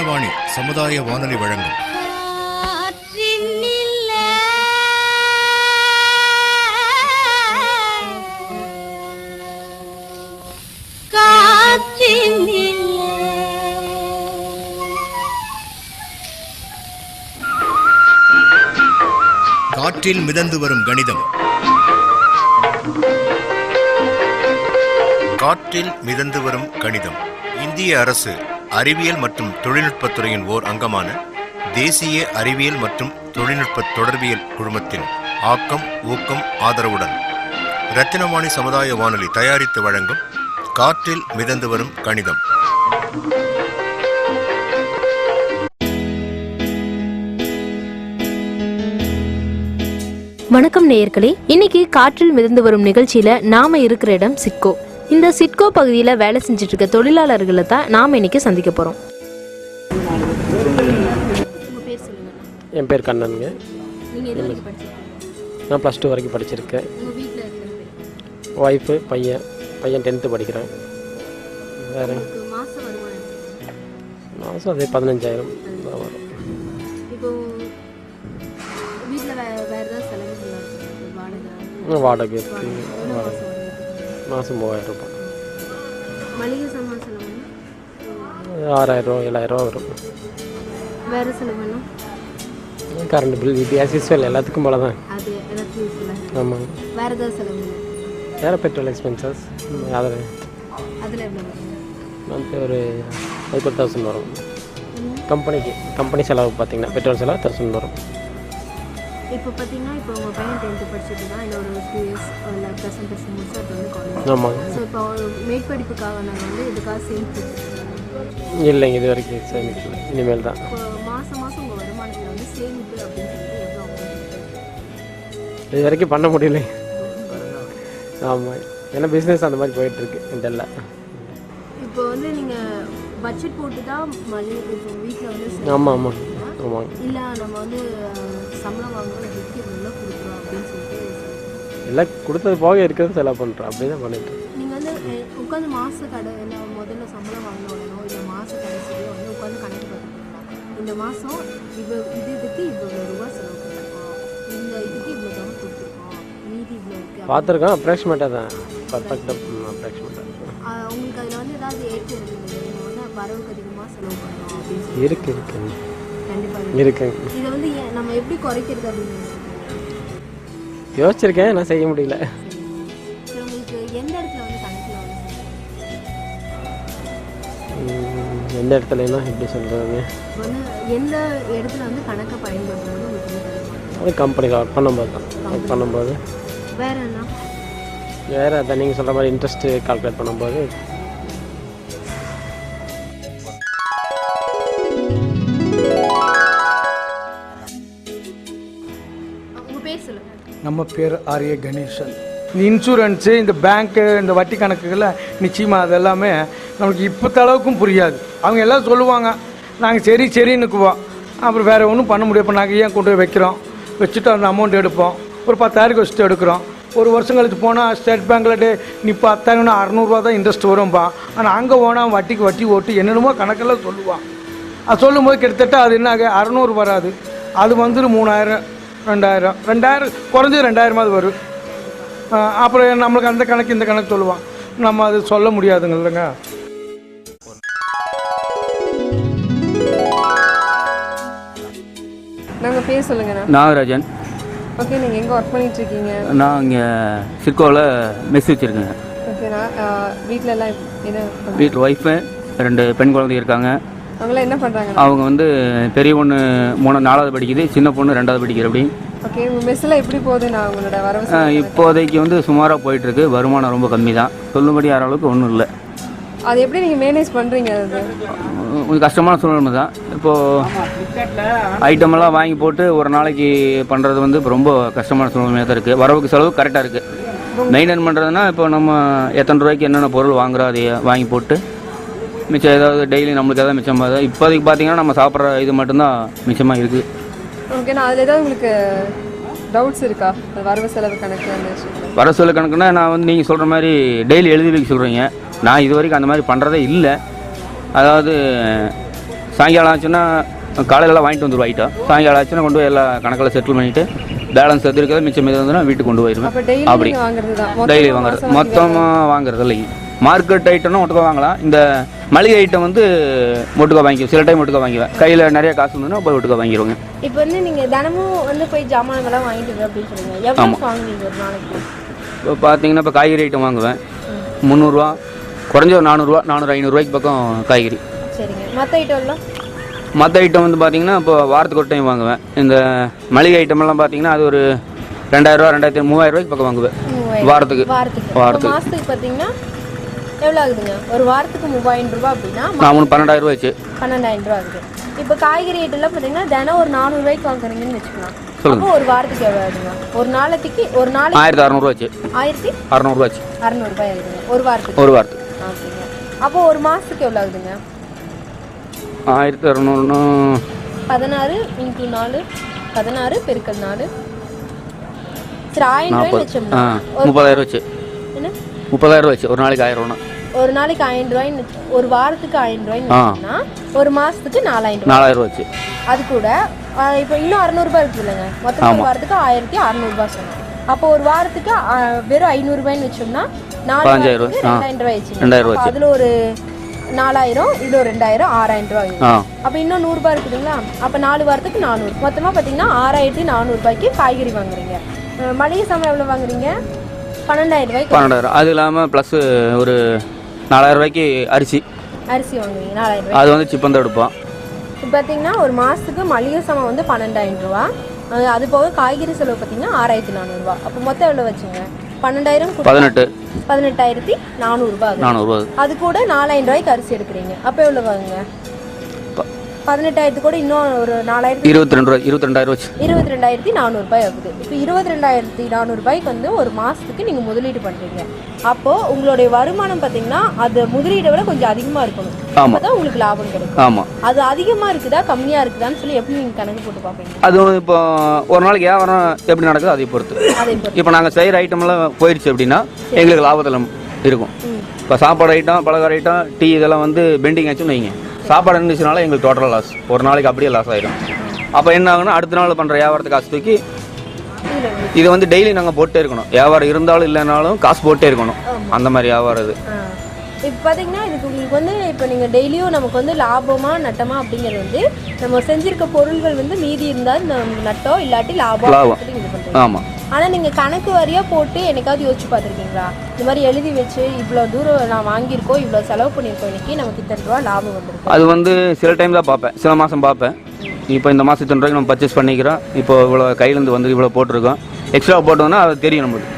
ரத்தினவாணி சமுதாய வானொலி வழங்கும் காற்றில் மிதந்து வரும் கணிதம். காற்றில் மிதந்து வரும் கணிதம் இந்திய அரசு அறிவியல் மற்றும் தொழில்நுட்பத்துறையின் ஓர் அங்கமான தேசிய அறிவியல் மற்றும் தொழில்நுட்ப தொடர்பியல் குழுமத்தின் ஆக்கம் ஊக்கம் ஆதரவுடன் ரத்தினவாணி சமுதாய வானொலி தயாரித்து வழங்கும் காற்றில் மிதந்து வரும் கணிதம். வணக்கம் நேயர்களே, இன்னைக்கு காற்றில் மிதந்து வரும் நிகழ்ச்சியில நாம இருக்கிற இடம் சிட்கோ. இந்த சிட்கோ பகுதியில வேலை செஞ்சுட்டு இருக்க தொழிலாளர்களை தான் நாம இன்னைக்கு சந்திக்க போறோம். என் பேர் கண்ணனுங்க. நான் +2 வரைக்கும் படிச்சிருக்கேன். ஒய்ஃபு பையன் 10th படிக்கிறேன். வேறு மாதம் அதே 15,000 வரும். வாடகை இருக்கு. மாதம் 3,000 ரூபாய். 6,000 ரூபா 7,000 ரூபா வரும். கரண்ட் பில் யூஸ்வல் எல்லாத்துக்கும் போல தான். ஆமாங்க. வேறு பெட்ரோல் எக்ஸ்பென்சஸ் அதில் மந்த்லி ஒரு 10,000 வரும். கம்பெனி செலவு பார்த்தீங்கன்னா பெட்ரோல் செலவு 1,000 வரும். இப்போ பார்த்தீங்கன்னா இப்போ உங்கள் பையன் 10th படிச்சுட்டு தான் இல்லை ஒரு 2 இயர்ஸ் இல்லை ப்ரெசன்டேஷன் முடிச்சு அது வந்து காலேஜ். ஆமாங்க. ஸோ இப்போ மேற்படிப்புக்காக நாங்கள் வந்து இதுக்காக சேமிச்சு இல்லைங்க, இது வரைக்கும் சேமிக்கல, இனிமேல் தான். இப்போ மாதம் உங்கள் வருமானத்தில் வந்து சேமிப்பு அப்படின்னு சொல்லிட்டு எவ்வளோ இது வரைக்கும் பண்ண முடியல. ஆமாம், ஏன்னா பிஸ்னஸ் அந்த மாதிரி போயிட்டுருக்கு இதெல்லாம். இப்போ வந்து நீங்கள் பட்ஜெட் போட்டு தான் மளிகை இப்போ வீட்டில் வந்து ஆமாம். இல்லை நம்ம வந்து சம்பளம் வாங்குறோம் இதுக்கு நல்லா கொடுக்குறோம் அப்படின்னு சொல்லிட்டு எல்லாம் கொடுத்தது போக இருக்கிறது செலவு பண்ணுறோம், அப்படி தான் பண்ணிட்டு. நீங்கள் வந்து உட்காந்து மாத கடை என்ன முதல்ல சம்பளம் வாங்கின உடனோ இல்லை மாத கடைசியோ வந்து உட்காந்து கணக்கு பார்த்துக்கலாம். இந்த மாதம் இதுக்கு இவ்வளோ ரூபா செலவு பண்ணிருக்கோம், இந்த இதுக்கு இவ்வளோ தவிர கொடுத்துருக்கோம், மீதி இவ்வளோ இருக்குது பார்த்துருக்கோம். அப்ராக்சிமேட்டாக தான், பர்ஃபெக்டாக அப்ராக்சிமேட்டாக உங்களுக்கு அதில் வந்து ஏதாவது ஏற்று இருக்குது நீங்கள் வந்து வரவுக்கு அதிகமாக செலவு பண்ணுறோம் அப்படின்னு சொல்லி இருக்குது. கண்டிப்பாக இருக்குங்க. இதை வந்து நம்ம எப்படி குறைக்கிறது அப்படின்னு யோசிச்சிருக்கேன், நான் செய்ய முடியல. உங்களுக்கு எந்த இடத்துல வந்து கணக்கில் வந்து எந்த இடத்துலனா எப்படி சொல்கிறதுங்க, வந்து எந்த இடத்துல வந்து கணக்கை பயன்படுத்தும்போது உங்களுக்கு அது கம்பெனியில் ஒர்க் பண்ணும்போது தான். ஒர்க் பண்ணும்போது வேறு என்ன வேறு அதான் நீங்கள் சொல்கிற மாதிரி இன்ட்ரெஸ்ட்டு கால்குலேட் பண்ணும்போது. நம்ம பேர் ஆர்ஏ கணேசன். இந்த இன்சூரன்ஸு, இந்த பேங்க்கு, இந்த வட்டி கணக்குகளை நிச்சயமாக அது எல்லாமே நம்மளுக்கு இப்போ அளவுக்கும் புரியாது. அவங்க எல்லாம் சொல்லுவாங்க, நாங்கள் சரின்னுக்குவோம். அப்புறம் வேறு ஒன்றும் பண்ண முடியும். இப்போ நாங்கள் ஏன் கொண்டு போய் வைக்கிறோம், வச்சுட்டு அந்த அமௌண்ட் எடுப்போம். ஒரு 10,000 வச்சுட்டு எடுக்கிறோம். ஒரு வருஷம் கழிச்சு போனால் ஸ்டேட் பேங்க்கில் நீ 10,000 600 தான் இன்ட்ரெஸ்ட் வரும்பா. ஆனால் அங்கே போனால் வட்டி ஓட்டு என்னென்னமோ கணக்கெல்லாம் சொல்லுவான். அது சொல்லும்போது கிட்டத்தட்ட அது என்ன 600 வராது, அது வந்துட்டு 3,000 2,000 குறைஞ்சது 2,000 வரும். அப்புறம் நம்மளுக்கு அந்த கணக்கு இந்த கணக்கு சொல்லுவான். நம்ம அது சொல்ல முடியாதுங்க இல்லைங்க. நாங்கள் பேர் சொல்லுங்கண்ணா. நாகராஜன். ஓகே, நீங்கள் எங்கே ஒர்க் பண்ணிகிட்ருக்கீங்க? நான் இங்கே சிட்கோவில் மெஸ் வச்சுருக்கேங்க. ஓகேண்ணா. வீட்டில் எல்லாம் என்ன? வீட்டில் ஒய்ஃபு 2 பெண் குழந்தை இருக்காங்க. அவங்களாம் என்ன பண்ணுறாங்க? அவங்க வந்து பெரிய பொண்ணு 4வது படிக்குது, சின்ன பொண்ணு 2வது படிக்கிற. அப்படி. ஓகே, உங்கள் மெஸ்ஸில் எப்படி போகுதுண்ணா உங்களோட வரவு? இப்போதைக்கு வந்து சுமாராக போயிட்டுருக்கு. வருமானம் ரொம்ப கம்மி தான், சொல்லும்படி யார அளவுக்கு ஒன்றும் இல்லை. அது எப்படி நீங்கள் மேனேஜ் பண்ணுறீங்க? அது கொஞ்சம் கஷ்டமான சூழ்நிலை தான். இப்போது ஐட்டமெல்லாம் வாங்கி போட்டு ஒரு நாளைக்கு பண்ணுறது வந்து இப்போ ரொம்ப கஷ்டமான சூழ்நிலையாக தான் இருக்குது. வரவுக்கு செலவு கரெக்டாக இருக்குது. மெயின்டைன் பண்ணுறதுனா இப்போ நம்ம எத்தனை ரூபாய்க்கு என்னென்ன பொருள் வாங்குகிறோம் அதை வாங்கி போட்டு மிச்சம் ஏதாவது டெய்லி நம்மளுக்கு எதாவது மிச்சமாக இப்போதைக்கு பார்த்தீங்கன்னா நம்ம சாப்பிட்ற இது மட்டும்தான் மிச்சமாக இருக்குது. ஓகேண்ணா. அதில் ஏதாவது உங்களுக்கு டவுட்ஸ் இருக்கா? வரவு செலவு கணக்கு வரவு செலவு கணக்குன்னா நான் வந்து நீங்கள் சொல்கிற மாதிரி டெய்லி எழுதி வைக்க சொல்கிறீங்க. நான் இது வரைக்கும் அந்த மாதிரி பண்ணுறதே இல்லை. அதாவது சாயங்காலம் ஆச்சுன்னா காலையிலலாம் வாங்கிட்டு வந்துடுவோம் ஐட்டம். சாயங்காலம் ஆச்சுன்னா கொண்டு போய் எல்லா கணக்கில் செட்டில் பண்ணிவிட்டு பேலன்ஸ் எது இருக்கிறது மிச்சம் மீது வந்துன்னா வீட்டுக்கு கொண்டு போயிடுவேன். அப்போ டெய்லி அப்படி வாங்குறது தான், டெய்லி வாங்குறது, மொத்தமாக வாங்குறது இல்லை. மார்க்கெட் ஐட்டம்னா ஒட்டுக்கா வாங்கலாம். இந்த மளிகை ஐட்டம் வந்து ஒட்டுக்கா வாங்கிக்குவோம். சில டைம் ஒட்டுக்கா வாங்கிக்குவேன். கையில் நிறைய காசு இருந்ததுன்னா போய் ஒட்டுக்கா வாங்கிடுவோங்க. இப்போ வந்து நீங்கள் தினமும் வந்து போய் ஜாமான்கள்லாம் வாங்கிட்டு வர அப்படின்னு சொல்லுங்க, எவ்வளோ வாங்குவீங்க ஒரு நாளைக்கு? இப்போ பார்த்தீங்கன்னா இப்போ காய்கறி ஐட்டம் வாங்குவேன் 300ரூவா, குறைஞ்ச ஒரு 400ரூவா 400-500 பக்கம் காய்கறி. சரிங்க. மற்ற ஐட்டம்லாம்? மற்ற ஐட்டம் வந்து பார்த்தீங்கன்னா இப்போ வாரத்துக்கு ஒரு டைம் வாங்குவேன். இந்த மளிகை ஐட்டமெல்லாம் பார்த்தீங்கன்னா அது ஒரு 2000ரூவா 2000-3000 பக்கம் வாங்குவேன் வாரத்துக்கு. மாதத்துக்கு பார்த்தீங்கன்னா எவ்வளோ ஆகுதுங்க? ஒரு வாரத்துக்கு 3000 ரூபா அப்படின்னா நான் 12,000 ஆச்சு. 12,000 ரூபா ஆகுது. இப்போ காய்கறி ஐட்டம்லாம் பார்த்தீங்கன்னா தினம் ஒரு 400 ரூபாய்க்கு வாங்குறீங்கன்னு வச்சுக்கலாம். அப்போ ஒரு வாரத்துக்கு எவ்வளோ ஆகுதுங்க? ஒரு நாளைக்கு 1600 ஆச்சு. 1600 ஆச்சு. 600 ரூபாய் ஆகுதுங்க ஒரு வாரத்துக்கு. ஓகேங்க. அப்போ ஒரு மாதத்துக்கு எவ்வளோ ஆகுதுங்க? 1600 16 × 4 16 × 4 சரி 1000 ரூபாய் வச்சோம்னா 30,000 வச்சு. என்ன 30,000 வச்சு ஒரு நாளைக்கு 1000 ரூபா. ஒரு நாளைக்கு 1000 ரூபாய்ன்னு ஒரு வாரத்துக்கு 1000 ரூபாய்னா ஒரு மாசத்துக்கு 4000 ரூபா வச்சு. அது கூட இப்போ இன்னும் 600 ரூபாய் இருக்குது இல்லைங்க, மொத்தம் ஒரு வாரத்துக்கு 1600 ரூபாய் சொன்னோம். அப்போ ஒரு வாரத்துக்கு வெறும் 500 ரூபாய்ன்னு வச்சோம்னா 4000 ரூபாய் 2000 ரூபாய். அதில் ஒரு 4000, இது ஒரு 2000, 6000 ரூபாய். அப்போ இன்னும் 100 ரூபாய் இருக்குதுங்களா? அப்போ 4 வாரத்துக்கு 400, மொத்தமாக பார்த்தீங்கன்னா 6400 ரூபாய்க்கு காய்கறி வாங்குறீங்க. மளிகை சாமான் எவ்வளோ வாங்குறீங்க? 12,000 ரூபாய்க்கு. 12,000. அது இல்லாமல் ப்ளஸ் ஒரு 4000 ரூபாய்க்கு அரிசி வாங்குவீங்க. 4000 ரூபாய். அது வந்து சிப்பந்த எடுப்போம். இப்போ பார்த்தீங்கன்னா ஒரு மாதத்துக்கு மளிகை சாமான் வந்து 12,000 ரூபா. அது போக காய்கறி செலவு பார்த்தீங்கன்னா 6400 ரூபா. அப்போ மொத்தம் எவ்வளோ வச்சுங்க? 12,000 18,400 ரூபாய். அது கூட 4000 ரூபாய்க்கு அரிசி எடுக்கிறீங்க. அப்போ எவ்வளோ வாங்குங்க? 18,000 கூட இன்னும் ஒரு 4000 22,400 ரூபாய் ஆகுது. இப்போ 22,400 ரூபாய்க்கு வந்து ஒரு மாதத்துக்கு நீங்கள் முதலீடு பண்ணுறீங்க. அப்போது உங்களுடைய வருமானம் பார்த்தீங்கன்னா அது முதலீடை விட கொஞ்சம் அதிகமாக இருக்கணும். அப்போ தான் உங்களுக்கு லாபம் கிடைக்கும். ஆமாம். அது அதிகமாக இருக்குதா கம்மியாக இருக்குதான்னு சொல்லி எப்படி நீங்கள் கணக்கு போட்டு பார்ப்பீங்க? அது இப்போ ஒரு நாளைக்கு வியாபாரம் எப்படி நடக்குது அதை பொறுத்து. இப்போ நாங்கள் செய்கிற ஐட்டம்லாம் போயிடுச்சு அப்படின்னா எங்களுக்கு லாபத்தில் இருக்கும். இப்போ சாப்பாடு ஐட்டம், பலகார ஐட்டம், டீ இதெல்லாம் வந்து பெண்டிங் ஆச்சுன்னு வைங்க, சாப்பாடு இருந்துச்சுனால எங்களுக்கு டோட்டலாக லாஸ். ஒரு நாளைக்கு அப்படியே லாஸ் ஆகிடும். அப்போ என்ன ஆகுன்னா அடுத்த நாள் பண்ணுற வியாபாரத்துக்கு காசு தூக்கி இது வந்து டெய்லி நாங்கள் போட்டே இருக்கணும். வியாபாரம் இருந்தாலும் இல்லைனாலும் காசு போட்டே இருக்கணும். அந்த மாதிரி வியாபாரம் இது. இப்போ பார்த்தீங்கன்னா இதுக்கு உங்களுக்கு வந்து இப்போ நீங்கள் டெய்லியும் நமக்கு வந்து லாபமாக நட்டமா அப்படிங்கிறது வந்து நம்ம செஞ்சிருக்க பொருள்கள் வந்து மீதி இருந்தால் நட்டோ இல்லாட்டி லாபம் இது பண்ணுறோம். ஆமாம். ஆனால் நீங்கள் கணக்கு வாரியாக போட்டு என்னைக்காவது யோசிச்சு பார்த்துருக்கீங்களா? இந்த மாதிரி எழுதி வச்சு இவ்வளோ தூரம் நான் வாங்கியிருக்கோம், இவ்வளோ செலவு பண்ணியிருக்கோம், இன்னைக்கு நமக்கு இத்தனை ரூபா லாபம் வந்துருக்கு. அது வந்து சில டைம் தான் பார்ப்பேன், சில மாதம் பார்ப்பேன். இப்போ இந்த மாதம் இத்தனை ரூபாய்க்கு நம்ம பர்ச்சேஸ் பண்ணிக்கிறோம், இப்போ இவ்வளோ கையிலேருந்து வந்து இவ்வளோ போட்டிருக்கோம், எக்ஸ்ட்ரா போட்டோம்னா அது தெரியும் நமக்கு.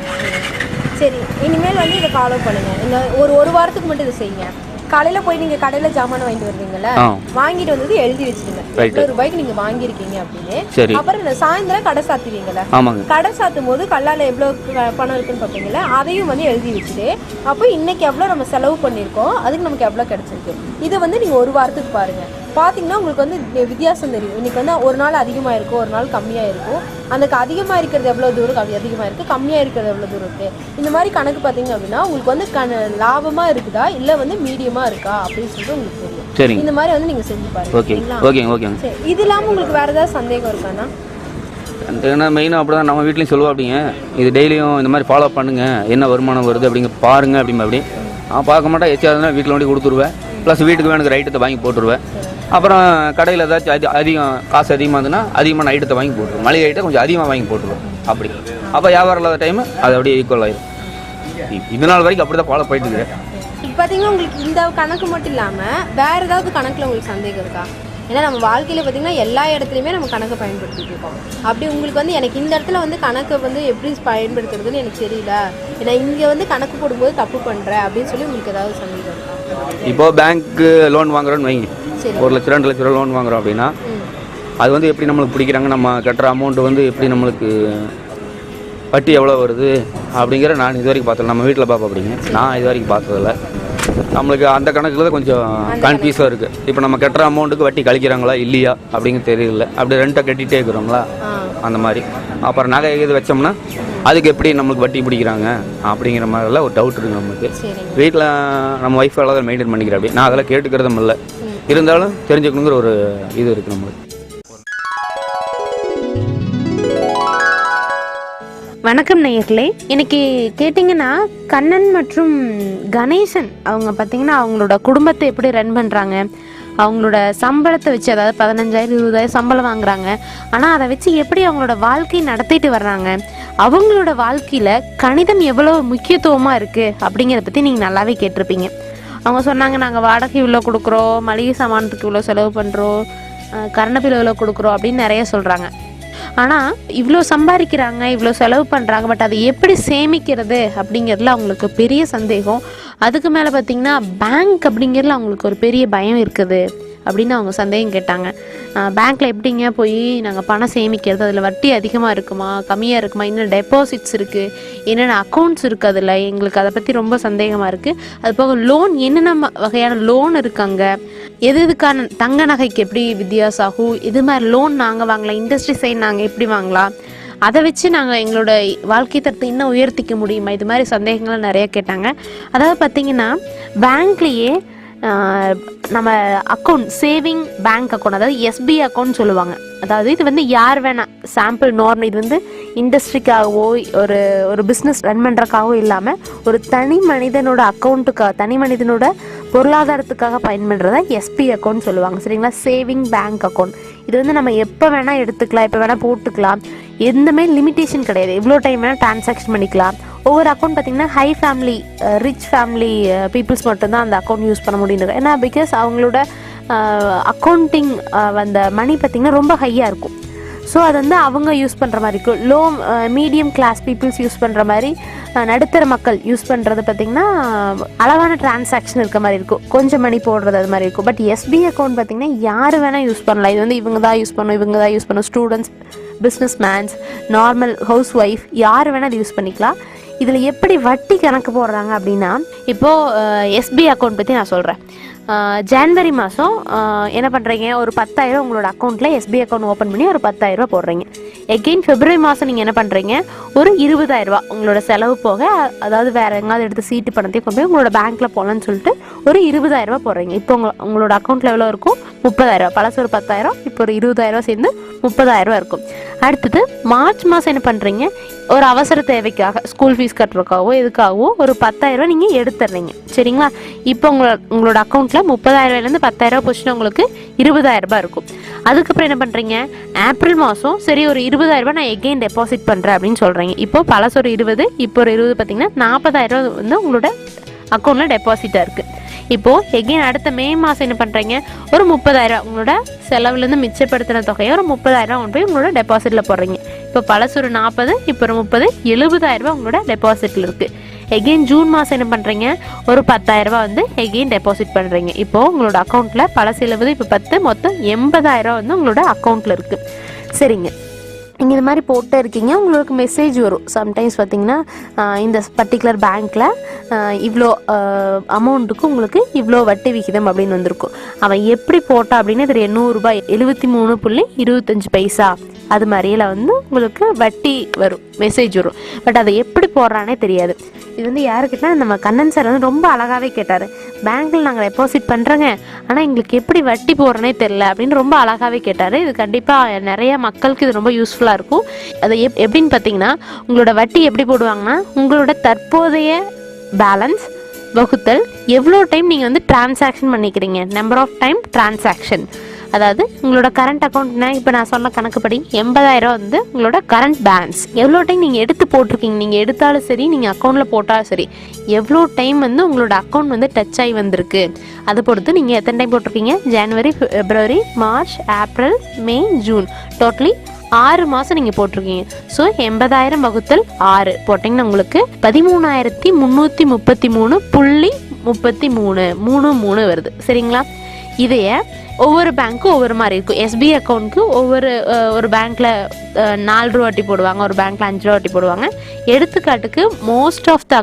சரி, இனிமேல் வந்து இதை ஃபாலோ பண்ணுங்கள். இந்த ஒரு வாரத்துக்கு மட்டும் இதை செய்யுங்க. காலையில் போய் நீங்கள் கடையில் ஜாமான் வாங்கிட்டு வருவீங்கல்ல, வாங்கிட்டு வந்தது எழுதி வச்சுருங்க எவ்வளோ ரூபாய்க்கு நீங்கள் வாங்கியிருக்கீங்க அப்படின்னு. அப்புறம் சாயந்தரம் கடை சாத்துவீங்கல்ல, கடை சாத்தும் போது கல்லால் எவ்வளோ பணம் இருக்குன்னு பார்ப்பீங்கல்ல, அதையும் வந்து எழுதி வச்சுட்டு அப்போ இன்னைக்கு எவ்வளோ நம்ம செலவு பண்ணியிருக்கோம், அதுக்கு நமக்கு எவ்வளோ கிடச்சிருக்கு, இதை வந்து நீங்கள் ஒரு வாரத்துக்கு பாருங்கள். பார்த்தீங்கன்னா உங்களுக்கு வந்து வித்தியாசம் தெரியும். இன்றைக்கி வந்து ஒரு நாள் அதிகமாக இருக்கும், ஒரு நாள் கம்மியாக இருக்கும். அந்த அதிகமாக இருக்கிறது எவ்வளோ தூரம் அதிகமாக இருக்குது, கம்மியாக இருக்கிறது எவ்வளோ தூரம் இருக்குது, இந்த மாதிரி கணக்கு பார்த்தீங்க அப்படின்னா உங்களுக்கு வந்து லாபமாக இருக்குதா இல்லை வந்து மீடியமாக இருக்கா அப்படின்னு சொல்லிட்டு உங்களுக்கு தெரியும். சரி, இந்த மாதிரி வந்து நீங்கள் செஞ்சு பாருங்க. ஓகேங்க. சரி, இது இல்லாமல் உங்களுக்கு வேறு ஏதாவது சந்தேகம் இருக்காண்ணா? ஏன்னா மெயினாக அப்படி தான் நம்ம வீட்லேயும் சொல்லுவோம், அப்படிங்க இது டெய்லியும் இந்த மாதிரி ஃபாலோ பண்ணுங்கள், என்ன வருமானம் வருது அப்படிங்க பாருங்கள் அப்படிங்க. அப்படி நான் பார்க்க மாட்டேன், எச்சாதுன்னா வீட்டில் வண்டி கொடுத்துருவேன், ப்ளஸ் வீட்டுக்கு வேணுங்கிற ஐட்டத்தை வாங்கி போட்டுருவேன். அப்புறம் கடையில் ஏதாச்சும் அதிகம் காசு அதிகமாக இருந்ததுன்னா அதிகமான ஐட்டத்தை வாங்கி போட்டுருவோம், மளிகை ஐட்டம் கொஞ்சம் அதிகமாக வாங்கி போட்டுருவோம். அப்படி அப்போ வியாபாரம் இல்லாத டைமு அது அப்படியே ஈக்குவல் ஆகிடும். இது நாள் வரைக்கும் அப்படி தான் ஃபாலோ போயிட்டு இருக்கேன். இப்போ பார்த்தீங்கன்னா உங்களுக்கு இந்த கணக்கு மட்டும் இல்லாமல் வேறு ஏதாவது கணக்கில் உங்களுக்கு சந்தேகம் இருக்கா? ஏன்னா நம்ம வாழ்க்கையில் பார்த்திங்கன்னா எல்லா இடத்துலையுமே நம்ம கணக்கை பயன்படுத்திட்டு இருக்கோம். அப்படி உங்களுக்கு வந்து எனக்கு இந்த இடத்துல வந்து கணக்கை வந்து எப்படி பயன்படுத்துறதுன்னு எனக்கு தெரியல, ஏன்னா இங்கே வந்து கணக்கு போடும்போது தப்பு பண்ணுறேன் அப்படின்னு சொல்லி உங்களுக்கு ஏதாவது சந்தேகம் இருக்கா? இப்போ பேங்க்கு லோன் வாங்குறோன்னு வைங்க, 1 லட்சம் 2 லட்ச ரூபா லோன் வாங்குறோம் அப்படின்னா அது வந்து எப்படி நம்மளுக்கு பிடிக்கிறாங்க, நம்ம கட்டுற அமௌண்ட்டு வந்து எப்படி நம்மளுக்கு வட்டி எவ்வளோ வருது அப்படிங்கிற நான் இது வரைக்கும் பார்த்ததில்ல. நம்ம வீட்டில் பார்ப்போம் அப்படிங்க, நான் இது வரைக்கும் பார்த்ததில்ல. நம்மளுக்கு அந்த கணக்கில் தான் கொஞ்சம் கன்ஃபியூஸாக இருக்குது. இப்போ நம்ம கட்டுற அமௌண்ட்டுக்கு வட்டி கழிக்கிறாங்களா இல்லையா அப்படிங்க தெரியல. அப்படி ரெண்டை கட்டிகிட்டே இருக்கிறோங்களா அந்த மாதிரி. அப்புறம் நகை இது வச்சோம்னா அதுக்கு எப்படி நம்மளுக்கு வட்டி பிடிக்கிறாங்க அப்படிங்கிற மாதிரிலாம் ஒரு டவுட் இருக்குது நம்மளுக்கு. வீட்டில் நம்ம ஒய்ஃப் எல்லாம் மெயின்டைன் பண்ணிக்கிறேன். அப்படி நான் அதெல்லாம் கேட்டுக்கிறதும் இல்லை. இருந்தாலும் தெரிஞ்சுக்கணுங்கிற ஒரு இது இருக்குது நம்மளுக்கு. வணக்கம் நேயர்களே. இன்னைக்கு கேட்டிங்கன்னா கண்ணன் மற்றும் கணேசன் அவங்க பார்த்தீங்கன்னா அவங்களோட குடும்பத்தை எப்படி ரன் பண்ணுறாங்க, அவங்களோட சம்பளத்தை வச்சு, அதாவது 15,000 20,000 சம்பளம் வாங்குறாங்க, ஆனால் அதை வச்சு எப்படி அவங்களோட வாழ்க்கை நடத்திட்டு வர்றாங்க, அவங்களோட வாழ்க்கையில் கணிதம் எவ்வளோ முக்கியத்துவமாக இருக்குது அப்படிங்கிறத பற்றி நீங்கள் நல்லாவே கேட்டிருப்பீங்க. அவங்க சொன்னாங்க, நாங்கள் வாடகை இவ்வளோ கொடுக்குறோம், மளிகை சாமானத்துக்கு இவ்வளோ செலவு பண்ணுறோம், கரண்ட் பில் இவ்வளோ கொடுக்குறோம் அப்படின்னு நிறைய சொல்கிறாங்க. ஆனால் இவ்வளோ சம்பாதிக்கிறாங்க, இவ்வளோ செலவு பண்ணுறாங்க, பட் அதை எப்படி சேமிக்கிறது அப்படிங்கிறதுல அவங்களுக்கு பெரிய சந்தேகம். அதுக்கு மேலே பார்த்திங்கன்னா பேங்க் அப்படிங்கிறதுல அவங்களுக்கு ஒரு பெரிய பயம் இருக்குது அப்படின்னு அவங்க சந்தேகம் கேட்டாங்க. பேங்க்கில் எப்படிங்க போய் நாங்கள் பணம் சேமிக்கிறது, அதில் வட்டி அதிகமாக இருக்குமா கம்மியாக இருக்குமா, இன்னும் டெபாசிட்ஸ் இருக்குது, என்னென்ன அக்கௌண்ட்ஸ் இருக்குது, அதில் எங்களுக்கு அதை பற்றி ரொம்ப சந்தேகமாக இருக்குது. அது போக லோன் என்னென்ன வகையான லோன் இருக்காங்க, எதுக்கான தங்க நகைக்கு எப்படி வித்தியாசம், இது மாதிரி லோன் நாங்கள் வாங்கலாம், இண்டஸ்ட்ரி சைட் நாங்கள் எப்படி வாங்கலாம், அதை வச்சு நாங்கள் எங்களோட வாழ்க்கை தரத்தை இன்னும் உயர்த்திக்க முடியுமா, இது மாதிரி சந்தேகங்கள் நிறைய கேட்டாங்க. அதாவது பார்த்திங்கன்னா பேங்க்லேயே நம்ம அக்கௌண்ட், சேவிங் பேங்க் அக்கௌண்ட், அதாவது எஸ்பி அக்கௌண்ட் சொல்லுவாங்க. அதாவது இது வந்து யார் வேணால் சாம்பிள் நார்மல், இது வந்து இண்டஸ்ட்ரிக்காகவோ ஒரு பிஸ்னஸ் ரன் பண்ணுறக்காகவோ இல்லாமல் ஒரு தனி மனிதனோட அக்கௌண்ட்டுக்காக, தனி மனிதனோட பொருளாதாரத்துக்காக பயன்படுறதா எஸ்பி அக்கௌண்ட் சொல்லுவாங்க. சரிங்களா? Saving bank account. இது வந்து நம்ம எப்போ வேணால் எடுத்துக்கலாம், எப்போ வேணால் போட்டுக்கலாம், எந்தமே லிமிட்டேஷன் கிடையாது, எவ்வளோ டைம் வேணால் டிரான்சாக்ஷன் பண்ணிக்கலாம். ஒவ்வொரு அக்கௌண்ட் பார்த்திங்கன்னா high family, rich family peoples மட்டும்தான் அந்த அக்கௌண்ட் யூஸ் பண்ண முடியும். ஏன்னா பிகாஸ் அவங்களோட அக்கௌண்டிங் அந்த மணி பார்த்திங்கன்னா ரொம்ப ஹையாக இருக்கும். ஸோ அது வந்து அவங்க யூஸ் பண்ணுற மாதிரி இருக்கும். Low medium class peoples use பண்ணுற மாதிரி, நடுத்தர மக்கள் யூஸ் பண்ணுறது பார்த்திங்கன்னா அளவான டிரான்சாக்ஷன் இருக்க மாதிரி இருக்கும், கொஞ்சம் மணி போடுறது அது மாதிரி இருக்கும். பட் எஸ்பி அக்கௌண்ட் பார்த்திங்கன்னா யார் வேணால் யூஸ் பண்ணலாம். இது வந்து இவங்க தான் யூஸ் பண்ணணும், students, business mens, normal house wife, யார் வேணால் அது யூஸ் பண்ணிக்கலாம். இதில் எப்படி வட்டி கணக்கு போடுறாங்க அப்படின்னா, இப்போது எஸ்பி அக்கௌண்ட் பற்றி நான் சொல்கிறேன். ஜான்வரி மாதம் என்ன பண்ணுறீங்க, ஒரு 10,000 உங்களோட அக்கௌண்ட்டில் எஸ்பி அக்கௌண்ட் ஓப்பன் பண்ணி ஒரு 10,000 போடுறீங்க. எகெயின் ஃபெப்ரவரி மாதம் நீங்கள் என்ன பண்ணுறீங்க, ஒரு 20,000 உங்களோட செலவு போக, அதாவது வேறு எங்காவது எடுத்து சீட்டு பணத்தையும் கொண்டு போய் உங்களோட பேங்க்கில் போகலான்னு சொல்லிட்டு ஒரு 20,000 போடுறீங்க. இப்போ உங்களோட அக்கௌண்ட்டில் எவ்வளோ இருக்கும், 30,000. பழசு ஒரு 10,000, இப்போ ஒரு 20,000 சேர்ந்து 30,000 இருக்கும். அடுத்தது மார்ச் மாதம் என்ன பண்ணுறீங்க, ஒரு அவசர தேவைக்காக, ஸ்கூல் ஃபீஸ் கட்டுறதுக்காகவோ எதுக்காகவோ ஒரு 10,000 நீங்கள் எடுத்துடுறீங்க. சரிங்களா? இப்போ உங்களோட அக்கௌண்ட்டில் 30,000லேருந்து 10,000 போச்சுன்னா உங்களுக்கு 20,000 இருக்கும். அதுக்கப்புறம் என்ன பண்ணுறீங்க, ஏப்ரல் மாதம் சரி ஒரு 20,000 நான் எகெயின் டெபாசிட் பண்ணுறேன் அப்படின்னு சொல்கிறீங்க. இப்போ பழசு ஒரு 20, இப்போ ஒரு 20 பார்த்திங்கன்னா 40,000 வந்து உங்களோட அக்கௌண்ட்டில் டெபாசிட்டாக இருக்குது. இப்போது எகெயின் அடுத்த மே மாதம் என்ன பண்ணுறீங்க, ஒரு 30,000 உங்களோட செலவுலேருந்து மிச்சப்படுத்தின தொகையை ஒரு 30,000 கொண்டு போய் உங்களோட டெபாசிட்டில் போடுறீங்க. இப்போ பழசு ஒரு 40, இப்போ ஒரு 30, 70,000 உங்களோட டெபாசிட்டில் இருக்குது. எகெயின் ஜூன் மாதம் என்ன பண்ணுறீங்க, ஒரு 10,000 வந்து எகெயின் டெபாசிட் பண்ணுறீங்க. இப்போது உங்களோட அக்கௌண்ட்டில் பழசு 70, இப்போ 10, மொத்தம் 80,000 வந்து உங்களோட அக்கௌண்ட்டில் இருக்குது. சரிங்க, நீங்கள் இது மாதிரி போட்டே இருக்கீங்க, உங்களுக்கு மெசேஜ் வரும். சம்டைம்ஸ் பார்த்திங்கன்னா இந்த பர்டிகுலர் பேங்க்கில் இவ்வளோ அமௌண்ட்டுக்கு உங்களுக்கு இவ்வளோ வட்டி விகிதம் அப்படின்னு வந்திருக்கும். அவன் எப்படி போட்டான் அப்படின்னு அது 100 ரூபாய் 73.25 அது மாதிரியில் வந்து உங்களுக்கு வட்டி வரும், மெசேஜ் வரும். பட் அதை எப்படி போடுறானே தெரியாது. இது வந்து யாருக்கிட்டா நம்ம கண்ணன் சார் வந்து ரொம்ப அழகாகவே கேட்டார். பேங்க்கில் நாங்கள் டெபாசிட் பண்ணுறோங்க, ஆனால் எங்களுக்கு எப்படி வட்டி போடுறனே தெரில அப்படின்னு ரொம்ப அழகாகவே கேட்டார். இது கண்டிப்பாக நிறைய மக்களுக்கு இது ரொம்ப யூஸ்ஃபுல்லாக இருக்கும். அதை எப்படின்னு பார்த்தீங்கன்னா, உங்களோட வட்டி எப்படி போடுவாங்கன்னா, உங்களோட தற்போதைய பேலன்ஸ் வகுத்தல் எவ்வளோ டைம் நீங்கள் வந்து டிரான்சாக்ஷன் பண்ணிக்கிறீங்க, நம்பர் ஆஃப் டைம் டிரான்சாக்ஷன். அதாவது உங்களோட கரண்ட் அக்கௌண்ட்னா இப்போ நான் சொன்ன கணக்குப்படி 80,000 வந்து உங்களோட கரண்ட் பேலன்ஸ். எவ்வளோ டைம் நீங்கள் எடுத்து போட்டிருக்கீங்க, நீங்கள் எடுத்தாலும் சரி நீங்கள் அக்கௌண்ட்டில் போட்டாலும் சரி, எவ்வளோ டைம் வந்து உங்களோட அக்கௌண்ட் வந்து டச் ஆகி வந்திருக்கு அதை பொறுத்து நீங்கள் எத்தனை டைம் போட்டிருக்கீங்க. ஜனவரி, பிப்ரவரி, மார்ச், ஏப்ரல், மே, ஜூன், டோட்டலி 6 மாதம் நீங்கள் போட்டிருக்கீங்க. ஸோ 80,000 வகுத்தல் 6 போட்டிங்கன்னா உங்களுக்கு 13,333.33 வருது. சரிங்களா? இதையே ஒவ்வொரு பேங்க்கும் ஒவ்வொரு மாதிரி இருக்கும். எஸ்பி அக்கௌண்ட்க்கு ஒரு பேங்க்கில் 4 ரூபா வட்டி போடுவாங்க, ஒரு பேங்க்கில் 5 ரூபா வட்டி போடுவாங்க. எடுத்துக்காட்டுக்கு மோஸ்ட் ஆஃப் த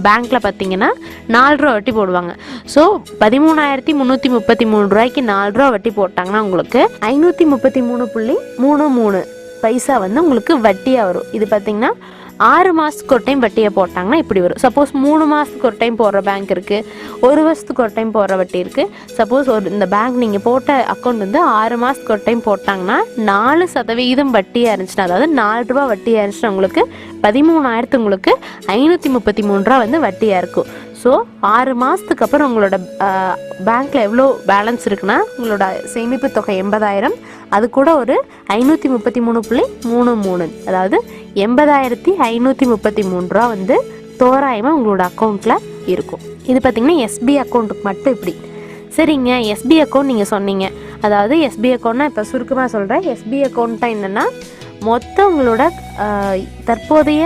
பேங்க்கில் பார்த்தீங்கன்னா 4 ரூபா வட்டி போடுவாங்க. ஸோ 13,333 ரூபாய்க்கு 4 ரூபா வட்டி போட்டாங்கன்னா உங்களுக்கு 533.33 வந்து உங்களுக்கு வட்டியாக வரும். இது பார்த்தீங்கன்னா 6 மாதத்துக்கு ஒரு டைம் வட்டியை போட்டாங்கன்னா இப்படி வரும். சப்போஸ் 3 மாதத்துக்கு ஒரு டைம் போடுற பேங்க் இருக்குது, 1 வருஷத்துக்கு ஒரு டைம் போடுற வட்டி இருக்குது. சப்போஸ் இந்த பேங்க் நீங்கள் போட்ட அக்கௌண்ட் வந்து 6 மாதத்துக்கு ஒரு டைம் போட்டாங்கன்னா 4% வட்டியாக இருந்துச்சுன்னா, அதாவது 4 ரூபா வட்டியாக இருந்துச்சுன்னா உங்களுக்கு 13,000 உங்களுக்கு 533 ரூபா வந்து வட்டியாக இருக்கும். ஸோ 6 மாதத்துக்கு அப்புறம் உங்களோட பேங்க்கில் எவ்வளோ பேலன்ஸ் இருக்குன்னா, உங்களோட சேமிப்பு தொகை 80,000, அது கூட ஒரு 533.33, அதாவது 80,533 ரூபா வந்து தோராயமாக உங்களோட அக்கௌண்ட்டில் இருக்கும். இது பார்த்திங்கன்னா எஸ்பி அக்கௌண்ட்டுக்கு மட்டும் இப்படி. சரிங்க, எஸ்பி அக்கௌண்ட் நீங்கள் சொன்னீங்க. அதாவது எஸ்பி அக்கௌண்ட்னா இப்போ சுருக்கமாக சொல்கிறேன். எஸ்பி அக்கௌண்ட்டா என்னென்னா, மொத்தம் உங்களோட தற்போதைய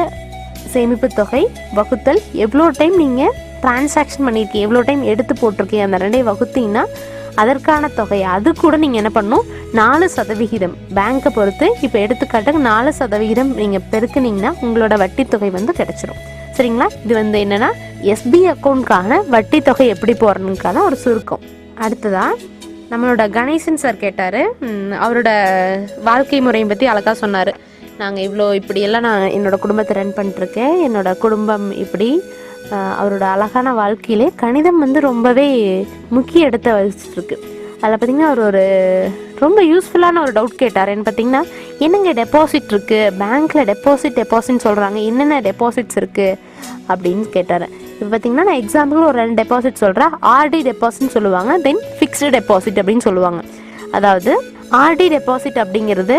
சேமிப்பு தொகை வகுத்தல் எவ்வளோ டைம் நீங்கள் டிரான்சாக்ஷன் பண்ணியிருக்கீங்க, எவ்வளோ டைம் எடுத்து போட்டிருக்கீங்க, அந்த ரெண்டையும் வகுத்தீங்கன்னா அதற்கான தொகை. அது கூட நீங்கள் என்ன பண்ணணும், 4% பேங்க்கை பொறுத்து. இப்போ எடுத்துக்காட்டுக்கு 4% நீங்கள் பெருக்குனீங்கன்னா உங்களோட வட்டி தொகை வந்து கிடைச்சிரும். சரிங்களா? இது வந்து என்னென்னா எஸ்பி அக்கௌண்ட்கான வட்டி தொகை எப்படி போடுறதுக்கான ஒரு சுருக்கம். அடுத்ததான் நம்மளோட கணேசன் சார் கேட்டார். அவரோட வாழ்க்கை முறையை பற்றி அழகாக சொன்னார். நாங்கள் இப்படியெல்லாம் நான் என்னோடய குடும்பத்தை ரன் பண்ணிட்டுருக்கேன், என்னோட குடும்பம் இப்படி. அவரோட அழகான வாழ்க்கையிலே கணிதம் வந்து ரொம்பவே முக்கிய இடத்த வச்சுருக்கு. அதில் பார்த்திங்கன்னா அவர் ஒரு ரொம்ப யூஸ்ஃபுல்லான ஒரு டவுட் கேட்டார். என்ன பார்த்திங்கன்னா, என்னங்க டெபாசிட் இருக்குது, பேங்க்கில் டெபாசிட்னு சொல்கிறாங்க, என்னென்ன டெபாசிட்ஸ் இருக்குது அப்படின்னு கேட்டார். இப்போ பார்த்திங்கன்னா நான் எக்ஸாம்பிள் ஒரு 2 டெபாசிட் சொல்கிறேன். ஆர்டி டெபாசிட்னு சொல்லுவாங்க, தென் ஃபிக்ஸ்டு டெபாசிட் அப்படின்னு சொல்லுவாங்க. அதாவது ஆர்டி டெபாசிட் அப்படிங்கிறது,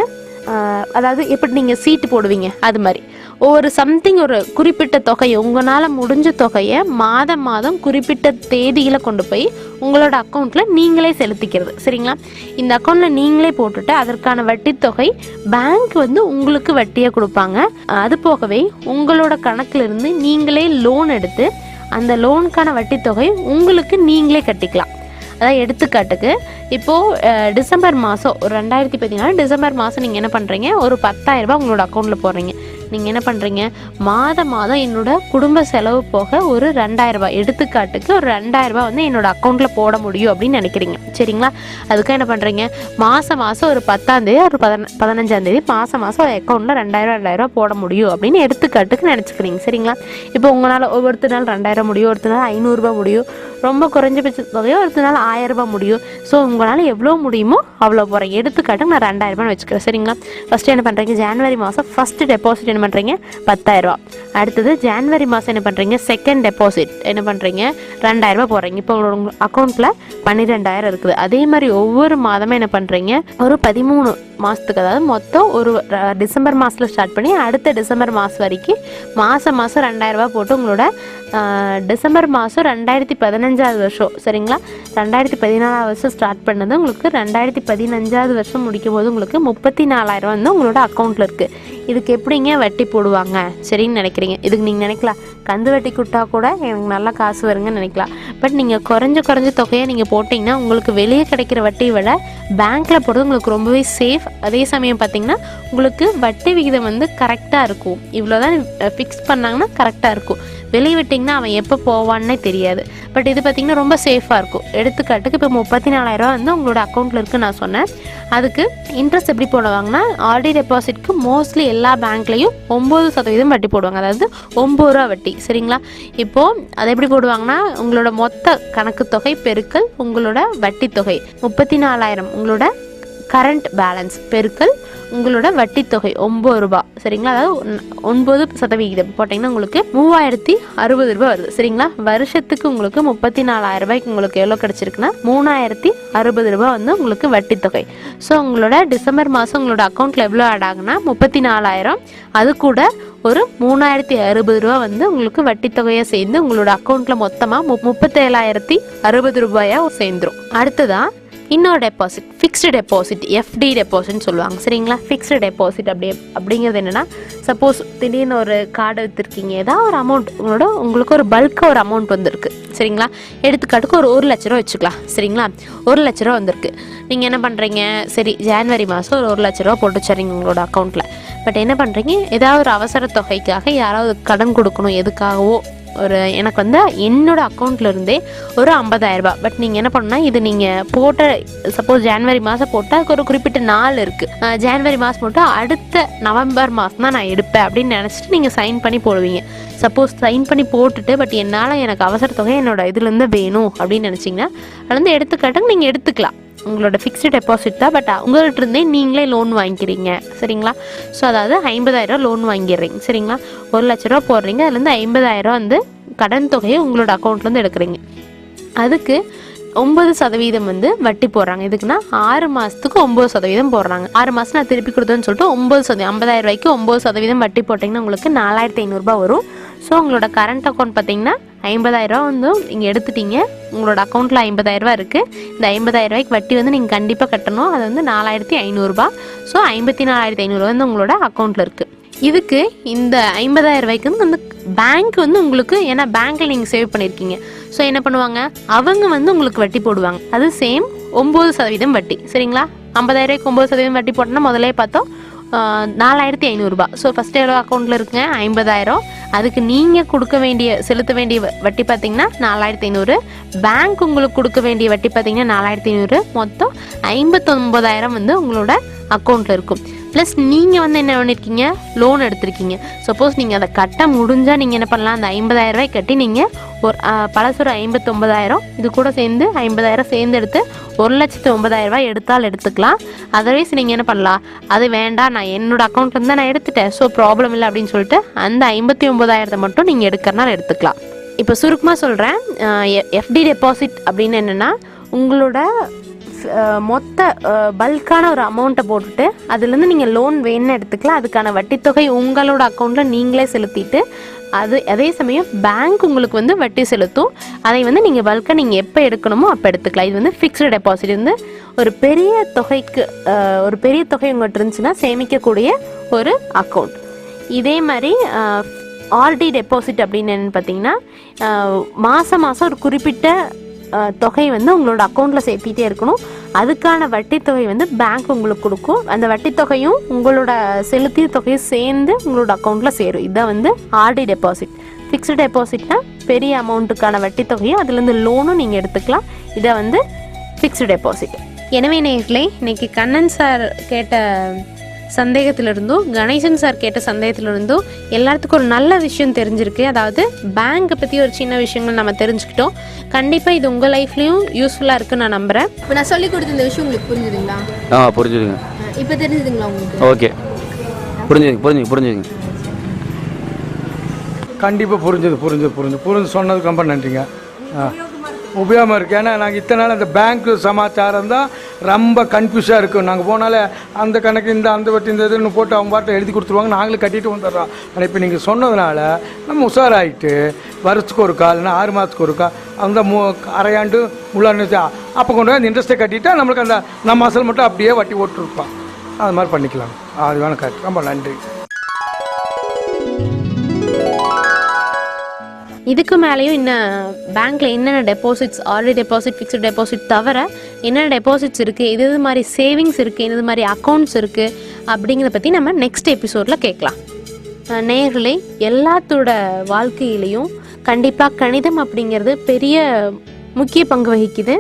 அதாவது எப்படி நீங்கள் சீட்டு போடுவீங்க அது மாதிரி ஒரு சம்திங், ஒரு குறிப்பிட்ட தொகையை, உங்களால் முடிஞ்ச தொகையை மாதம் குறிப்பிட்ட தேதியில் கொண்டு போய் உங்களோட அக்கௌண்ட்டில் நீங்களே செலுத்திக்கிறது. சரிங்களா? இந்த அக்கௌண்ட்டில் நீங்களே போட்டுட்டு அதற்கான வட்டி தொகை பேங்க் வந்து உங்களுக்கு வட்டியை கொடுப்பாங்க. அது போகவே உங்களோட கணக்கிலிருந்து நீங்களே லோன் எடுத்து அந்த லோனுக்கான வட்டி தொகை உங்களுக்கு நீங்களே கட்டிக்கலாம். அதாவது எடுத்துக்காட்டுக்கு இப்போது டிசம்பர் மாதம் ஒரு 2014 டிசம்பர் மாதம் நீங்கள் என்ன பண்ணுறீங்க, ஒரு 10,000 ரூபாய் உங்களோட அக்கௌண்ட்டில் போடுறீங்க. நீங்கள் என்ன பண்ணுறீங்க, மாதம் என்னோட குடும்ப செலவு போக ஒரு 2,000 ரூபாய், எடுத்துக்காட்டுக்கு ஒரு 2,000 ரூபாய் வந்து என்னோட அக்கௌண்ட்டில் போட முடியும் அப்படின்னு நினைக்கிறீங்க. சரிங்களா? அதுக்காக என்ன பண்ணுறீங்க, மாதம் ஒரு 10ஆம் தேதி ஒரு 15ஆம் தேதி மாதம் ஒரு அக்கௌண்ட்டில் 2,000 போட முடியும் அப்படின்னு எடுத்துக்காட்டுக்கு நினச்சிக்கிறீங்க. சரிங்களா? இப்போ உங்களால் ஒவ்வொருத்த நாள் 2,000 முடியும், ஒருத்த நாள் 500 ரூபாய் முடியும், ரொம்ப குறைஞ்சபட்ச தொகையோ ஒருத்த நாள் 1000 ரூபாய் முடியும். ஸோ உங்களால் எவ்வளோ முடியுமோ அவ்வளோ போகிறேன். எடுத்துக்காட்டுக்கு நான் 2,000 ரூபான்னு வச்சுக்கிறேன். சரிங்களா? ஃபஸ்ட்டு என்ன பண்ணுறீங்க, ஜனவரி மாதம் ஃபஸ்ட்டு டெபாசிட் என்ன பண்ணுறீங்க, 10,000 ரூபா. அடுத்தது ஜனவரி மாதம் என்ன பண்ணுறீங்க, செகண்ட் டெபாசிட் என்ன பண்ணுறீங்க, 2,000 ரூபாய் போடுறீங்க. இப்போ உங்களோட அக்கௌண்ட்டில் 12,000 இருக்குது. அதே மாதிரி ஒவ்வொரு மாதமும் என்ன பண்ணுறீங்க, ஒரு 13 மாதத்துக்கு, அதாவது மொத்தம் ஒரு டிசம்பர் மாதத்தில் ஸ்டார்ட் பண்ணி அடுத்த டிசம்பர் மாதம் வரைக்கும் மாதம் 2,000 ரூபாய் போட்டு உங்களோட டிசம்பர் மாதம் 2015ஆவது வருஷம், சரிங்களா, 2014ஆவது வருஷம் ஸ்டார்ட் பண்ணது உங்களுக்கு 2015ஆவது வருஷம் முடிக்கும் போது உங்களுக்கு 34,000 வந்து உங்களோட அக்கௌண்ட்டில் இருக்குது. இதுக்கு எப்படிங்க வட்டி போடுவாங்க சரின்னு நினைக்கிறீங்க. இதுக்கு நீங்கள் நினைக்கலாம், கந்து வட்டி கொடுத்தா கூட எனக்கு நல்லா காசு வருங்கன்னு நினைக்கலாம். பட் நீங்கள் குறைஞ்ச தொகையை நீங்கள் போட்டிங்கன்னா உங்களுக்கு வெளியே கிடைக்கிற வட்டியை விட பேங்க்கில் போடுறது உங்களுக்கு ரொம்பவே சேஃப். அதே சமயம் பார்த்திங்கன்னா உங்களுக்கு வட்டி விகிதம் வந்து கரெக்டாக இருக்கும். இவ்வளோதான் ஃபிக்ஸ் பண்ணாங்கன்னா கரெக்டாக இருக்கும். வெளியே விட்டிங்கன்னா அவன் எப்போ போவான்னே தெரியாது. பட் இது பார்த்திங்கன்னா ரொம்ப சேஃபாக இருக்கும். எடுத்துக்காட்டுக்கு இப்போ 34,000 வந்து உங்களோட அக்கௌண்ட்டில் இருக்குன்னு நான் சொன்னேன். அதுக்கு இன்ட்ரெஸ்ட் எப்படி போடுவாங்கன்னா, ஆர்டி டெபாசிட்க்கு மோஸ்ட்லி எல்லா பேங்க்லேயும் 9% வட்டி போடுவாங்க, அதாவது 9 ரூபா வட்டி. சரிங்களா? இப்போது அதை எப்படி போடுவாங்கன்னா, உங்களோட மொத்த கணக்கு தொகை பெருக்கல் உங்களோட வட்டி தொகை 34,000 உங்களோட கரண்ட் பேலன்ஸ் பெருக்கல் உங்களோட வட்டி தொகை 9 ரூபா. சரிங்களா? அதாவது 9% போட்டிங்கன்னா உங்களுக்கு 3,060 ரூபாய் வருது. சரிங்களா? வருஷத்துக்கு உங்களுக்கு 34,000 ரூபாய்க்கு உங்களுக்கு எவ்வளோ கிடச்சிருக்குன்னா 3,060 ரூபாய் வந்து உங்களுக்கு வட்டி தொகை. ஸோ உங்களோட டிசம்பர் மாதம் உங்களோட அக்கௌண்ட்டில் எவ்வளோ ஆட் ஆகுனா 34,000, அது கூட ஒரு 3,060 ரூபா வந்து உங்களுக்கு வட்டி தொகையை சேர்ந்து உங்களோட அக்கௌண்ட்டில் மொத்தமாக 37,060 ரூபாயாக சேர்ந்துடும். அடுத்ததான் இன்னொரு டெபாசிட், ஃபிக்ஸ்டு டெபாசிட், எஃப்டி டெபாசிட்னு சொல்லுவாங்க. சரிங்களா? ஃபிக்ஸ்டு டெபாசிட் அப்படிங்கிறது என்னென்னா, சப்போஸ் திடீர்னு ஒரு கார்டு எடுத்துருக்கீங்க, ஏதாவது ஒரு அமௌண்ட் உங்களுக்கு ஒரு பல்காக ஒரு அமௌண்ட் வந்திருக்கு. சரிங்களா? எடுத்துக்காட்டுக்கு ஒரு 1,00,000 ரூபா வச்சுக்கலாம். சரிங்களா? 1,00,000 ரூபா வந்திருக்கு. நீங்கள் என்ன பண்ணுறீங்க, சரி ஜனவரி மாதம் ஒரு 1,00,000 ரூபா போட்டு வச்சுறீங்க உங்களோட அக்கௌண்ட்டில். பட் என்ன பண்ணுறீங்க, ஏதாவது ஒரு அவசர தொகைக்காக யாராவது கடன் கொடுக்கணும், எதுக்காகவோ எனக்கு வந்து என்னோட அக்கௌண்ட்ல இருந்தே ஒரு 50,000 ரூபாய். பட் நீங்கள் என்ன பண்ணணும்னா, இது நீங்கள் போட்ட சப்போஸ் ஜனவரி மாதம் போட்டால் அதுக்கு ஒரு குறிப்பிட்ட நாள் இருக்குது. ஜனவரி மாதம் போட்டால் அடுத்த நவம்பர் மாதம் தான் நான் எடுப்பேன் அப்படின்னு நினச்சிட்டு நீங்கள் சைன் பண்ணி போடுவீங்க. சப்போஸ் சைன் பண்ணி போட்டுட்டு பட் என்னால் எனக்கு அவசர தொகை என்னோட இதுலேருந்து வேணும் அப்படின்னு நினச்சிங்கன்னா அது வந்து எடுத்துக்காட்டுங்க நீங்கள் எடுத்துக்கலாம். உங்களோட ஃபிக்ஸ்டு டெபாசிட் தான், பட் உங்கள்கிட்ட இருந்தே நீங்களே லோன் வாங்கிக்கிறீங்க. சரிங்களா? ஸோ அதாவது 50,000 லோன் வாங்கிடுறீங்க. சரிங்களா? 1,00,000 ரூபா போடுறீங்க, அதுலேருந்து 50,000 வந்து கடன் தொகையை உங்களோட அக்கௌண்ட்லேருந்து எடுக்கிறீங்க. அதுக்கு 9% வந்து வட்டி போடுறாங்க. இதுக்குன்னா 6 மாதத்துக்கு 9% போடுறாங்க. 6 மாதம் நான் திருப்பி கொடுத்தேன்னு சொல்லிட்டு 9%, 50,000 ரூபாய்க்கு 9% வட்டி போட்டிங்கன்னா உங்களுக்கு 4,500 ரூபாய் வரும். ஸோ உங்களோட கரண்ட் அக்கௌண்ட் பார்த்தீங்கன்னா 50,000 ரூபா வந்து நீங்கள் எடுத்துட்டீங்க. உங்களோட அக்கௌண்ட்டில் 50,000 ரூபா இருக்குது. இந்த 50,000 ரூபாய்க்கு வட்டி வந்து நீங்கள் கண்டிப்பாக கட்டணும். அது வந்து 4,500 ரூபாய். ஸோ 54,500 வந்து உங்களோட அக்கௌண்ட்டில் இருக்குது. இதுக்கு இந்த 50,000 ரூபாய்க்கு வந்து பேங்க் வந்து உங்களுக்கு, ஏன்னா பேங்க்கில் நீங்கள் சேவ் பண்ணியிருக்கீங்க, ஸோ என்ன பண்ணுவாங்க, அவங்க வந்து உங்களுக்கு வட்டி போடுவாங்க. அது சேம் 9% வட்டி. சரிங்களா? 50,000 ரூபாய்க்கு 9% வட்டி போட்டோன்னா முதலே பார்த்தோம் 4,500 ரூபாய். ஸோ ஃபஸ்ட் எவ்வளோ அக்கௌண்ட்டில் இருக்குங்க 50,000. அதுக்கு நீங்கள் கொடுக்க வேண்டிய செலுத்த வேண்டிய வட்டி பார்த்தீங்கன்னா 4,500. பேங்க் உங்களுக்கு கொடுக்க வேண்டிய வட்டி பார்த்தீங்கன்னா 4,500. மொத்தம் 59,000 வந்து உங்களோட அக்கௌண்ட்டில் இருக்கும். ப்ளஸ் நீங்கள் வந்து என்ன பண்ணியிருக்கீங்க, லோன் எடுத்திருக்கீங்க. சப்போஸ் நீங்கள் அதை கட்ட முடிஞ்சால் நீங்கள் என்ன பண்ணலாம், அந்த 50,000 ரூபாய் கட்டி நீங்கள் ஒரு பழசுற 59,000 இது கூட சேர்ந்து 50,000 சேர்ந்து எடுத்து 1,09,000 ரூபாய் எடுத்தால் எடுத்துக்கலாம். அதர்வைஸ் நீங்கள் என்ன பண்ணலாம், அது வேண்டாம் நான் என்னோட அக்கௌண்ட்லேருந்து தான் நான் எடுத்துட்டேன், ஸோ ப்ராப்ளம் இல்லை அப்படின்னு சொல்லிட்டு அந்த 59,000 மட்டும் நீங்கள் எடுக்கிறனால எடுத்துக்கலாம். இப்போ சுருக்கமாக சொல்கிறேன், எஃப்டி டெபாசிட் அப்படின்னு என்னென்னா, உங்களோட மொத்த பல்கான ஒரு அமௌண்ட்டை போட்டுட்டு அதுலேருந்து நீங்கள் லோன் வேணும்னு எடுத்துக்கலாம். அதுக்கான வட்டித்தொகை உங்களோட அக்கௌண்ட்டில் நீங்களே செலுத்திட்டு அதே சமயம் பேங்க் உங்களுக்கு வந்து வட்டி செலுத்தும். அதை வந்து நீங்கள் பல்காக நீங்கள் எப்போ எடுக்கணுமோ அப்போ எடுத்துக்கலாம். இது வந்து ஃபிக்ஸ்டு டெபாசிட் வந்து ஒரு பெரிய தொகைக்கு உங்கள்கிட்ட இருந்துச்சுன்னா சேமிக்கக்கூடிய ஒரு அக்கௌண்ட். இதே மாதிரி ஆர்டி டெபாசிட் அப்படின்னு என்னென்னு பார்த்தீங்கன்னா, மாதம் ஒரு குறிப்பிட்ட தொகை வந்து உங்களோட அக்கௌண்ட்டில் சேர்த்திட்டே இருக்கணும். அதுக்கான வட்டி தொகை வந்து பேங்க் உங்களுக்கு கொடுக்கும். அந்த வட்டி தொகையும் உங்களோட செலுத்திய தொகையும் சேர்ந்து உங்களோட அக்கௌண்ட்டில் சேரும். இதான் வந்து ஆர்டி டெபாசிட். ஃபிக்ஸ்டு டெபாசிட்னா பெரிய அமௌண்ட்டுக்கான வட்டி தொகையும் அதுலேருந்து லோனும் நீங்கள் எடுத்துக்கலாம். இதை வந்து ஃபிக்ஸ்டு டெபாசிட். எனவே நேயர்களே, இன்னைக்கு கண்ணன் சார் கேட்ட சந்தேகத்திலிருந்தும் கணேசன் சார் கேட்ட சந்தேகத்திலிருந்தும் எல்லாத்துக்கும் ஒரு நல்ல விஷயம் தெரிஞ்சிருக்கு. அதாவது பேங்கை பற்றி ஒரு சின்ன விஷயங்கள் நம்ம தெரிஞ்சுக்கிட்டோம். கண்டிப்பாக இது உங்கள் லைஃப்லையும் யூஸ்ஃபுல்லாக இருக்குன்னு நான் நம்புகிறேன். இப்போ நான் சொல்லி கொடுத்த இந்த விஷயம் உங்களுக்கு புரிஞ்சுதுங்களா? புரிஞ்சுதுங்க. இப்போ தெரிஞ்சுதுங்களா உங்களுக்கு? ஓகே, புரிஞ்சுதுங்க. கண்டிப்பாக புரிஞ்சது சொன்னதுக்கு ரொம்ப நன்றிங்க. உபயோகமாக இருக்குது. ஏன்னா நாங்கள் இத்தனை நாள் அந்த பேங்க் சமாச்சாரம் தான் ரொம்ப கன்ஃபியூஸாக இருக்கும். நாங்கள் போனாலே அந்த கணக்கு அந்த வட்டி இந்த இதுன்னு போட்டு அவங்க பாட்டை எழுதி கொடுத்துருவாங்க, நாங்களும் கட்டிட்டு வந்துடுறோம். ஆனால் இப்போ நீங்கள் சொன்னதுனால நம்ம உஷாராகிட்டு வருஷத்துக்கு ஒரு கால், இல்லைன்னா 6 மாதத்துக்கு ஒரு கால், அந்த அரையாண்டு முழாண்டு அப்போ கொண்டு போய் அந்த இன்ட்ரெஸ்ட்டை கட்டிட்டா நம்மளுக்கு அந்த நம்ம அசல் மட்டும் அப்படியே வட்டி ஓட்டுருப்போம். அது மாதிரி பண்ணிக்கலாம். அது வேணும் கரெக்ட். ரொம்ப நன்றி. இதுக்கு மேலேயும் இன்னும் பேங்க்கில் என்னென்ன deposits, RD deposit, fixed deposit தவிர என்னென்ன டெபாசிட்ஸ் இருக்குது, இது மாதிரி சேவிங்ஸ் இருக்குது, இது மாதிரி அக்கௌண்ட்ஸ் இருக்குது அப்படிங்கிறத பற்றி நம்ம நெக்ஸ்ட் எபிசோடில் கேட்கலாம். நேயர்களே, எல்லாத்தோட வாழ்க்கையிலையும் கண்டிப்பாக கணிதம் அப்படிங்கிறது பெரிய முக்கிய பங்கு வகிக்குது.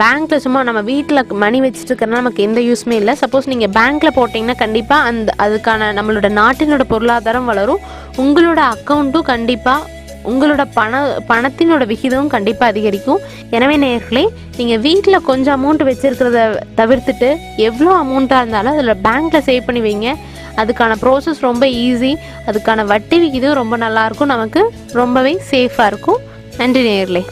பேங்க்கில் சும்மா நம்ம வீட்டில் மணி வச்சுட்டு இருக்கிறனா நமக்கு எந்த யூஸுமே இல்லை. சப்போஸ் நீங்கள் பேங்க்கில் போட்டிங்கன்னா கண்டிப்பாக அதுக்கான நம்மளோட நாட்டினோட பொருளாதாரம் வளரும். உங்களோட அக்கௌண்ட்டும் கண்டிப்பாக உங்களோட பணத்தினோட விகிதமும் கண்டிப்பாக அதிகரிக்கும். எனவே நேயர்களே, நீங்கள் வீட்டில் கொஞ்சம் அமௌண்ட் வச்சுருக்கிறத தவிர்த்துட்டு எவ்வளோ அமௌண்ட்டாக இருந்தாலும் அதில் பேங்க்கில் சேவ் பண்ணி வைங்க. அதுக்கான ப்ராசஸ் ரொம்ப ஈஸி. அதுக்கான வட்டி விகிதம் ரொம்ப நல்லாயிருக்கும். நமக்கு ரொம்பவே சேஃபாக இருக்கும். நன்றி நேயர்களே.